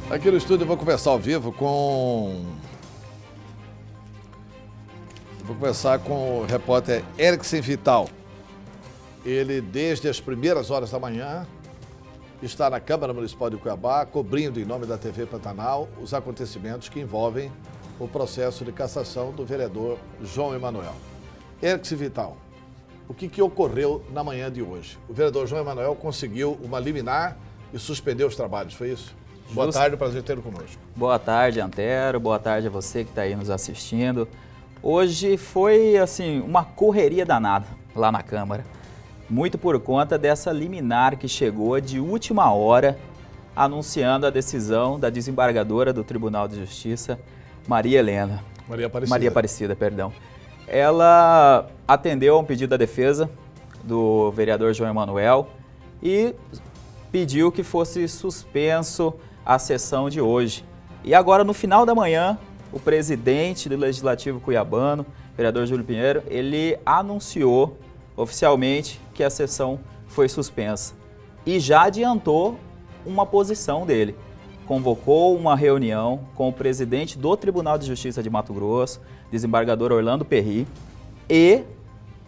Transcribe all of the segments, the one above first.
Aqui no estúdio eu vou conversar ao vivo com... Vou conversar com o repórter Eriksen Vital. Ele, desde as primeiras horas da manhã, está na Câmara Municipal de Cuiabá, cobrindo em nome da TV Pantanal os acontecimentos que envolvem o processo de cassação do vereador João Emanuel. Eriksen Vital, o que ocorreu na manhã de hoje? O vereador João Emanuel conseguiu uma liminar e suspendeu os trabalhos, foi isso? Boa tarde, prazer tê-lo conosco. Boa tarde, Antero. Boa tarde a você que está aí nos assistindo. Hoje foi, assim, uma correria danada lá na Câmara. Muito por conta dessa liminar que chegou de última hora, anunciando a decisão da desembargadora do Tribunal de Justiça, Maria Aparecida, perdão. Ela atendeu a um pedido da defesa do vereador João Emanuel e pediu que fosse suspenso a sessão de hoje. E agora, no final da manhã, o presidente do Legislativo Cuiabano, vereador Júlio Pinheiro, ele anunciou oficialmente que a sessão foi suspensa e já adiantou uma posição dele. Convocou uma reunião com o presidente do Tribunal de Justiça de Mato Grosso, desembargador Orlando Perry, e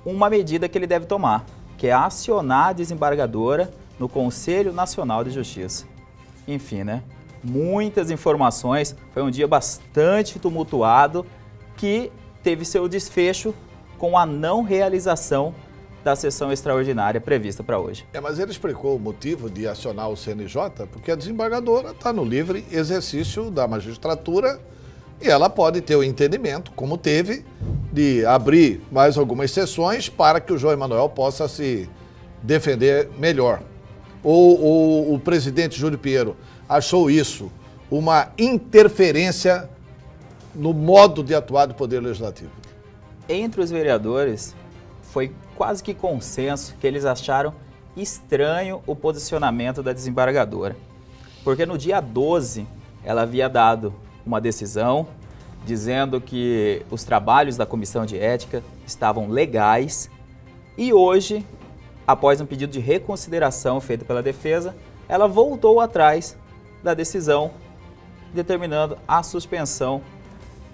uma medida que ele deve tomar, que é acionar a desembargadora no Conselho Nacional de Justiça. Enfim, né? Muitas informações, foi um dia bastante tumultuado que teve seu desfecho com a não realização da sessão extraordinária prevista para hoje. Mas ele explicou o motivo de acionar o CNJ, porque a desembargadora está no livre exercício da magistratura e ela pode ter o entendimento, como teve, de abrir mais algumas sessões para que o João Emanuel possa se defender melhor. Ou o presidente Júlio Pinheiro achou isso uma interferência no modo de atuar do Poder Legislativo? Entre os vereadores, foi quase que consenso que eles acharam estranho o posicionamento da desembargadora. Porque no dia 12, ela havia dado uma decisão dizendo que os trabalhos da Comissão de Ética estavam legais e hoje, após um pedido de reconsideração feito pela defesa, ela voltou atrás da decisão, determinando a suspensão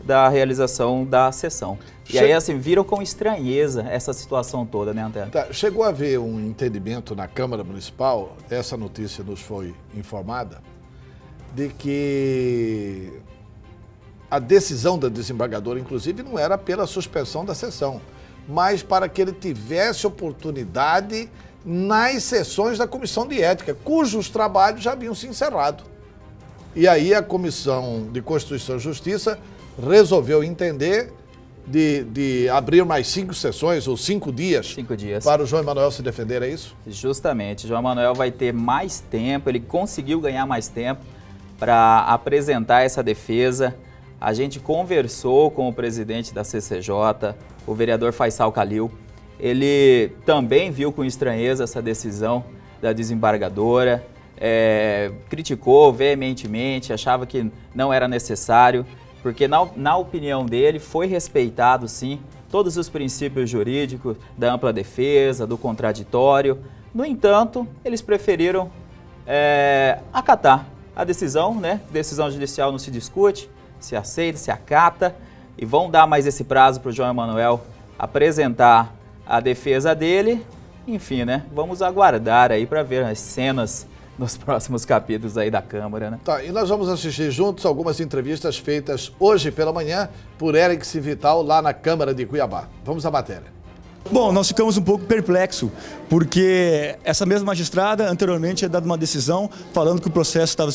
da realização da sessão. E aí, assim, viram com estranheza essa situação toda, né, Antero? Tá, chegou a haver um entendimento na Câmara Municipal, essa notícia nos foi informada, de que a decisão da desembargadora, inclusive, não era pela suspensão da sessão, mas para que ele tivesse oportunidade nas sessões da Comissão de Ética, cujos trabalhos já haviam se encerrado. E aí a Comissão de Constituição e Justiça resolveu entender de abrir mais 5 sessões ou 5 dias. 5 dias. Para o João Emanuel se defender, é isso? Justamente. João Emanuel vai ter mais tempo, ele conseguiu ganhar mais tempo para apresentar essa defesa. A gente conversou com o presidente da CCJ, o vereador Faisal Khalil. Ele também viu com estranheza essa decisão da desembargadora, criticou veementemente, achava que não era necessário, porque na opinião dele foi respeitado sim todos os princípios jurídicos da ampla defesa, do contraditório. No entanto, eles preferiram acatar a decisão, né? Decisão judicial não se discute, se aceita, se acata, e vão dar mais esse prazo para o João Emanuel apresentar a defesa dele. Enfim, né? Vamos aguardar aí para ver as cenas nos próximos capítulos aí da Câmara, né? Tá, e nós vamos assistir juntos algumas entrevistas feitas hoje pela manhã por Eriksen Vital lá na Câmara de Cuiabá. Vamos à matéria. Bom, nós ficamos um pouco perplexos, porque essa mesma magistrada anteriormente tinha dado uma decisão falando que o processo estava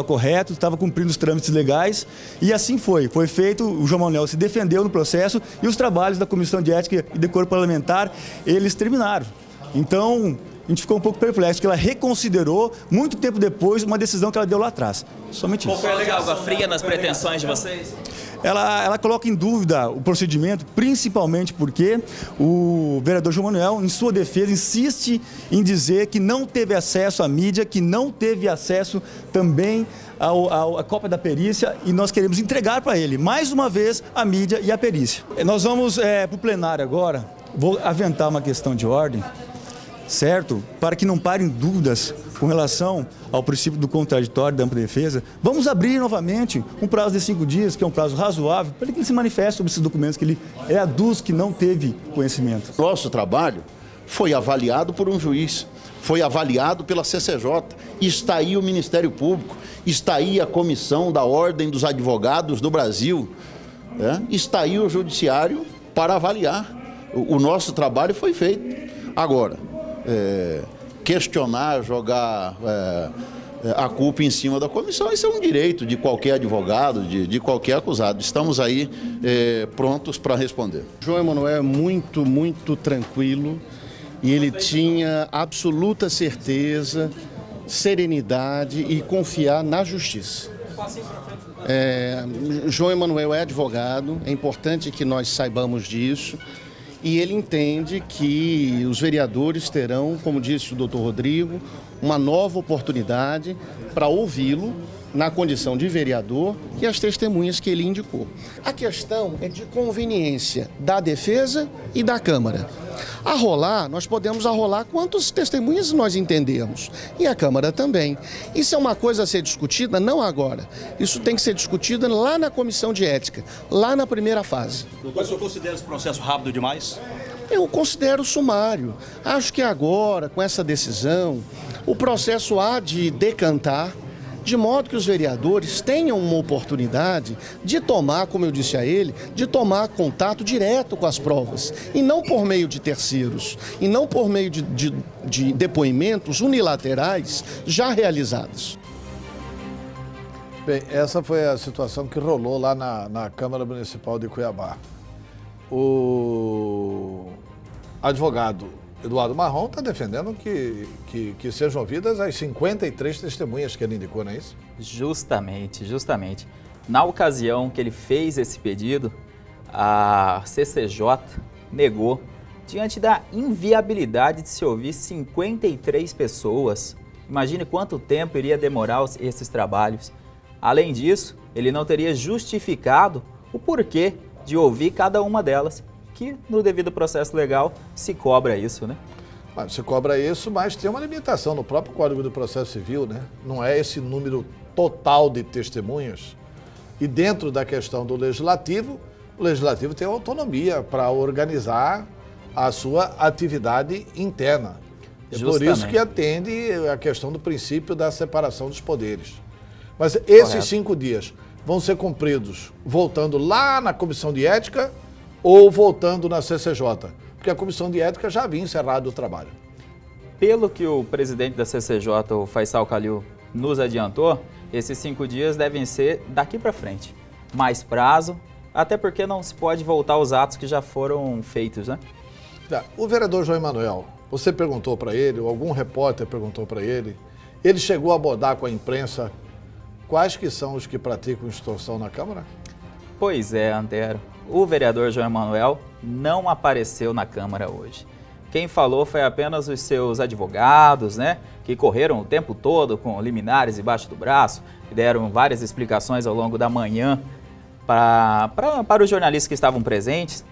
correto, estava cumprindo os trâmites legais, e assim foi. Foi feito, o João Emanuel se defendeu no processo e os trabalhos da Comissão de Ética e Decoro Parlamentar, eles terminaram. Então, a gente ficou um pouco perplexo, porque ela reconsiderou, muito tempo depois, uma decisão que ela deu lá atrás. Somente isso. Qual foi a água fria nas pretensões de vocês? Ela coloca em dúvida o procedimento, principalmente porque o vereador João Emanuel, em sua defesa, insiste em dizer que não teve acesso à mídia, que não teve acesso também à cópia da perícia, e nós queremos entregar para ele, mais uma vez, a mídia e a perícia. Nós vamos para o plenário agora, vou aventar uma questão de ordem, certo? Para que não parem dúvidas com relação ao princípio do contraditório da ampla defesa, vamos abrir novamente um prazo de 5 dias, que é um prazo razoável, para que ele se manifeste sobre esses documentos que ele aduz que não teve conhecimento. Nosso trabalho foi avaliado por um juiz, foi avaliado pela CCJ, está aí o Ministério Público, está aí a Comissão da Ordem dos Advogados do Brasil, está aí o Judiciário para avaliar. O nosso trabalho foi feito. Agora, questionar, jogar a culpa em cima da comissão, isso é um direito de qualquer advogado, de qualquer acusado. Estamos aí prontos para responder. João Emanuel é muito, muito tranquilo e ele tinha absoluta certeza, serenidade e confiar na justiça. João Emanuel é advogado, é importante que nós saibamos disso. E ele entende que os vereadores terão, como disse o doutor Rodrigo, uma nova oportunidade para ouvi-lo na condição de vereador e as testemunhas que ele indicou. A questão é de conveniência da defesa e da Câmara. Nós podemos arrolar quantas testemunhas nós entendemos, e a Câmara também. Isso é uma coisa a ser discutida, não agora. Isso tem que ser discutido lá na Comissão de Ética, lá na primeira fase. Doutor, o senhor considera esse processo rápido demais? Eu considero sumário. Acho que agora, com essa decisão, o processo há de decantar, de modo que os vereadores tenham uma oportunidade de tomar, como eu disse a ele, de tomar contato direto com as provas, e não por meio de terceiros, e não por meio de depoimentos unilaterais já realizados. Bem, essa foi a situação que rolou lá na Câmara Municipal de Cuiabá. O advogado Eduardo Marrom está defendendo que sejam ouvidas as 53 testemunhas que ele indicou, não é isso? Justamente. Na ocasião que ele fez esse pedido, a CCJ negou, diante da inviabilidade de se ouvir 53 pessoas. Imagine quanto tempo iria demorar esses trabalhos. Além disso, ele não teria justificado o porquê de ouvir cada uma delas, que no devido processo legal se cobra isso, né? Mas se cobra isso, mas tem uma limitação no próprio Código do Processo Civil, né? Não é esse número total de testemunhas. E dentro da questão do Legislativo, o Legislativo tem autonomia para organizar a sua atividade interna. É por isso que atende a questão do princípio da separação dos poderes. Mas esses 5 dias vão ser cumpridos voltando lá na Comissão de Ética ou voltando na CCJ, porque a Comissão de Ética já havia encerrado o trabalho. Pelo que o presidente da CCJ, o Faisal Calil, nos adiantou, esses 5 dias devem ser daqui para frente. Mais prazo, até porque não se pode voltar aos atos que já foram feitos, né? O vereador João Emanuel, você perguntou para ele, ou algum repórter perguntou para ele chegou a abordar com a imprensa quais que são os que praticam extorsão na Câmara? Pois é, Antero. O vereador João Emanuel não apareceu na Câmara hoje. Quem falou foi apenas os seus advogados, né, que correram o tempo todo com liminares debaixo do braço, e deram várias explicações ao longo da manhã para os jornalistas que estavam presentes,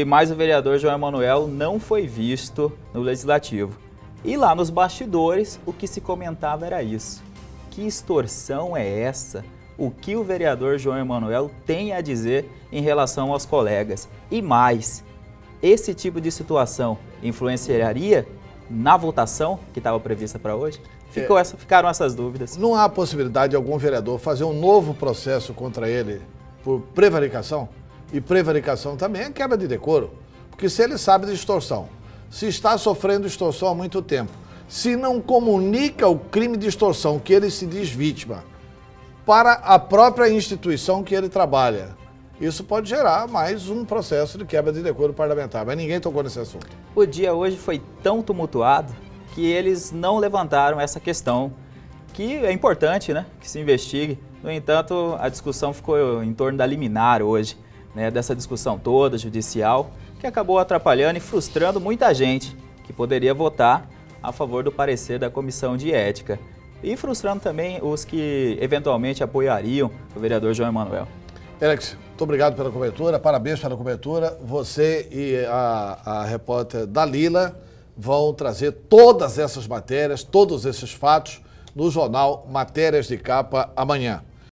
mas o vereador João Emanuel não foi visto no Legislativo. E lá nos bastidores, o que se comentava era isso. Que extorsão é essa? O que o vereador João Emanuel tem a dizer em relação aos colegas? E mais, esse tipo de situação influenciaria na votação que estava prevista para hoje? Ficaram essas dúvidas. Não há possibilidade de algum vereador fazer um novo processo contra ele por prevaricação? E prevaricação também é quebra de decoro. Porque se ele sabe de extorsão, se está sofrendo extorsão há muito tempo, se não comunica o crime de extorsão que ele se diz vítima para a própria instituição que ele trabalha, isso pode gerar mais um processo de quebra de decoro parlamentar, mas ninguém tocou nesse assunto. O dia hoje foi tão tumultuado que eles não levantaram essa questão, que é importante, né, que se investigue. No entanto, a discussão ficou em torno da liminar hoje, né, dessa discussão toda judicial, que acabou atrapalhando e frustrando muita gente que poderia votar a favor do parecer da Comissão de Ética. E frustrando também os que eventualmente apoiariam o vereador João Emanuel. Alex, muito obrigado pela cobertura, parabéns pela cobertura. Você e a repórter Dalila vão trazer todas essas matérias, todos esses fatos no jornal Matérias de Capa amanhã.